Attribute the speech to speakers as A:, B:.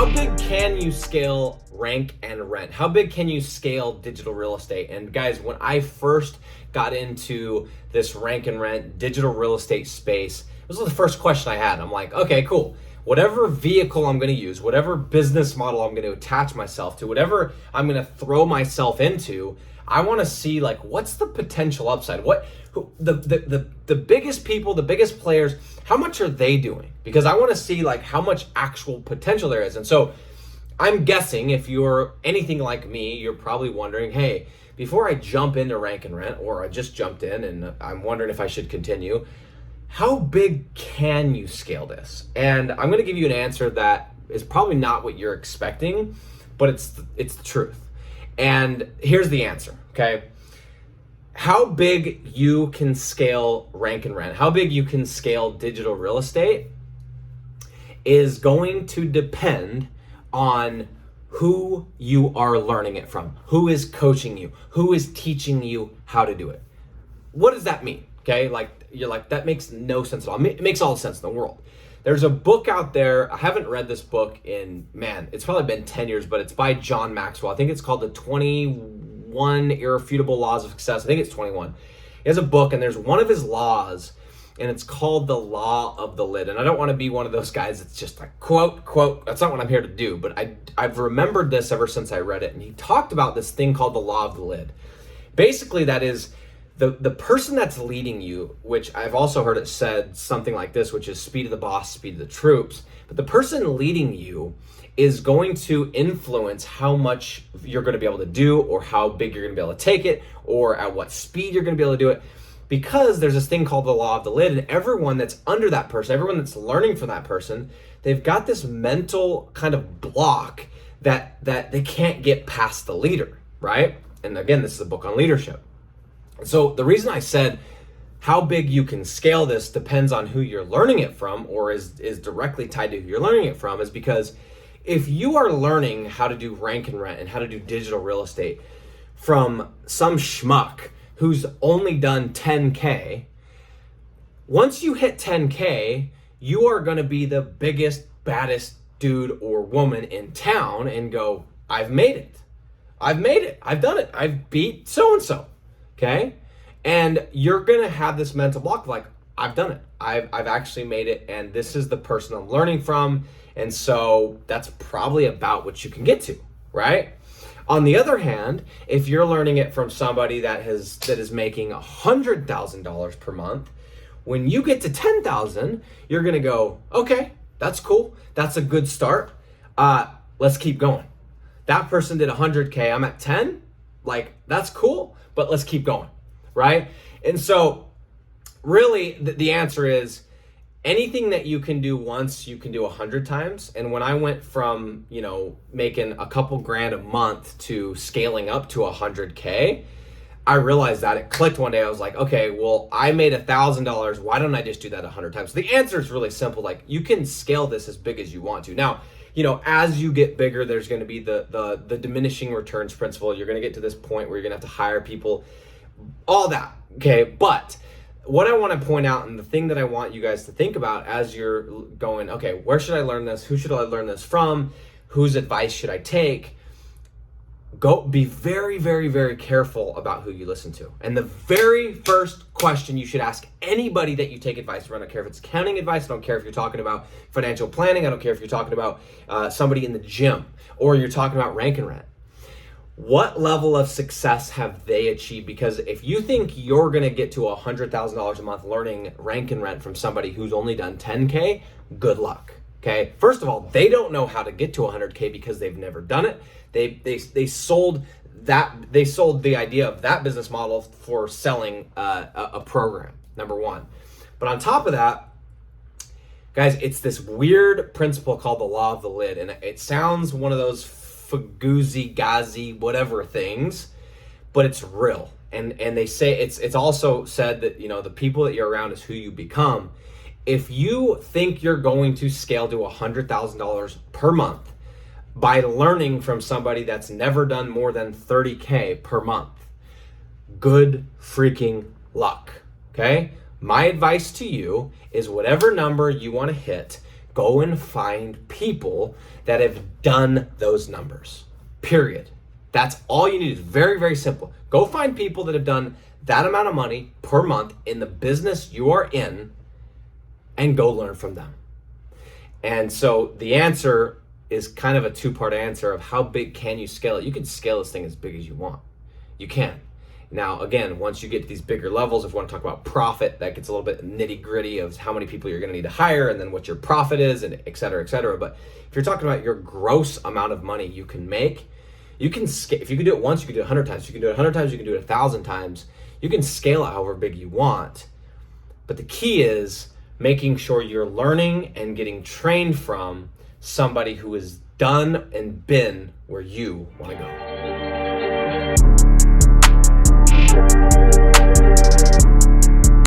A: How big can you scale rank and rent? How big can you scale digital real estate? And guys, when I first got into this rank and rent digital real estate space, this was the first question I had. I'm like, okay, cool. Whatever vehicle I'm going to use, whatever business model I'm going to attach myself to, whatever I'm going to throw myself into, I want to see like what's the potential upside. The biggest people, the biggest players, how much are they doing? Because I want to see like how much actual potential there is. And so I'm guessing if you're anything like me, you're probably wondering, hey, before I jump into rank and rent, or I just jumped in and I'm wondering if I should continue, how big can you scale this? And I'm going to give you an answer that is probably not what you're expecting, but it's the truth. And here's the answer, okay? How big you can scale rank and rent, how big you can scale digital real estate is going to depend on who you are learning it from, who is coaching you, who is teaching you how to do it. What does that mean? Okay, like you're like, that makes no sense at all. It makes all the sense in the world. There's a book out there. I haven't read this book in, man, it's probably been 10 years, but it's by John Maxwell. I think it's called The 21 Irrefutable Laws of Success. I think it's 21. He has a book and there's one of his laws and it's called the law of the lid. And I don't want to be one of those guys that's just like quote. That's not what I'm here to do, but I've remembered this ever since I read it. And he talked about this thing called the law of the lid. Basically, that is the person that's leading you, which I've also heard it said something like this, which is speed of the boss, speed of the troops. But the person leading you is going to influence how much you're going to be able to do, or how big you're going to be able to take it, or at what speed you're going to be able to do it. Because there's this thing called the law of the lid, and everyone that's under that person, everyone that's learning from that person, they've got this mental kind of block that they can't get past the leader, right? And again, this is a book on leadership. So the reason I said how big you can scale this depends on who you're learning it from, or is directly tied to who you're learning it from, is because if you are learning how to do rank and rent and how to do digital real estate from some schmuck who's only done 10K, once you hit 10K, you are going to be the biggest, baddest dude or woman in town and go, I've made it. I've done it. I've beat so-and-so. Okay? And you're going to have this mental block like, I've done it. I've actually made it, and this is the person I'm learning from. And so that's probably about what you can get to, right? On the other hand, if you're learning it from somebody that is making $100,000 per month, when you get to 10,000, you're going to go, okay, that's cool. That's a good start. Let's keep going. That person did 100K. I'm at 10. Like, that's cool, but let's keep going, right? And so really the answer is anything that you can do once, you can do 100 times. And when I went from, making a couple grand a month to scaling up to 100K, I realized that it clicked one day. I was like, okay, well, I made $1,000. Why don't I just do that 100 times? So the answer is really simple. Like, you can scale this as big as you want to. Now, as you get bigger, there's going to be the diminishing returns principle. You're going to get to this point where you're going to have to hire people, all that. Okay. But what I want to point out, and the thing that I want you guys to think about as you're going, okay, where should I learn this? Who should I learn this from? Whose advice should I take? Go be very, very, very careful about who you listen to. And the very first question you should ask anybody that you take advice from, I don't care if it's accounting advice, I don't care if you're talking about financial planning, I don't care if you're talking about somebody in the gym, or you're talking about rank and rent. What level of success have they achieved? Because if you think you're going to get to $100,000 a month learning rank and rent from somebody who's only done 10K, good luck. Okay. First of all, they don't know how to get to 100K because they've never done it. They sold the idea of that business model for selling a program, number one. But on top of that, guys, it's this weird principle called the law of the lid. And it sounds one of those fagoozy, gazi, whatever things, but it's real. And they say it's also said that, the people that you're around is who you become. If you think you're going to scale to $100,000 per month by learning from somebody that's never done more than 30K per month, good freaking luck. Okay? My advice to you is whatever number you want to hit, Go and find people that have done those numbers, period. That's all you need. It's very, very simple. Go find people that have done that amount of money per month in the business you are in and go learn from them. And so the answer is kind of a two-part answer of how big can you scale it. You can scale this thing as big as you want. You can. Now, again, once you get to these bigger levels, if we want to talk about profit, that gets a little bit nitty-gritty of how many people you're going to need to hire and then what your profit is and et cetera, et cetera. But if you're talking about your gross amount of money you can make, you can scale. If you can do it once, you can do it 100 times. You can do it 100 times, you can do it 1,000 times. You can scale it however big you want. But the key is making sure you're learning and getting trained from somebody who has done and been where you want to go.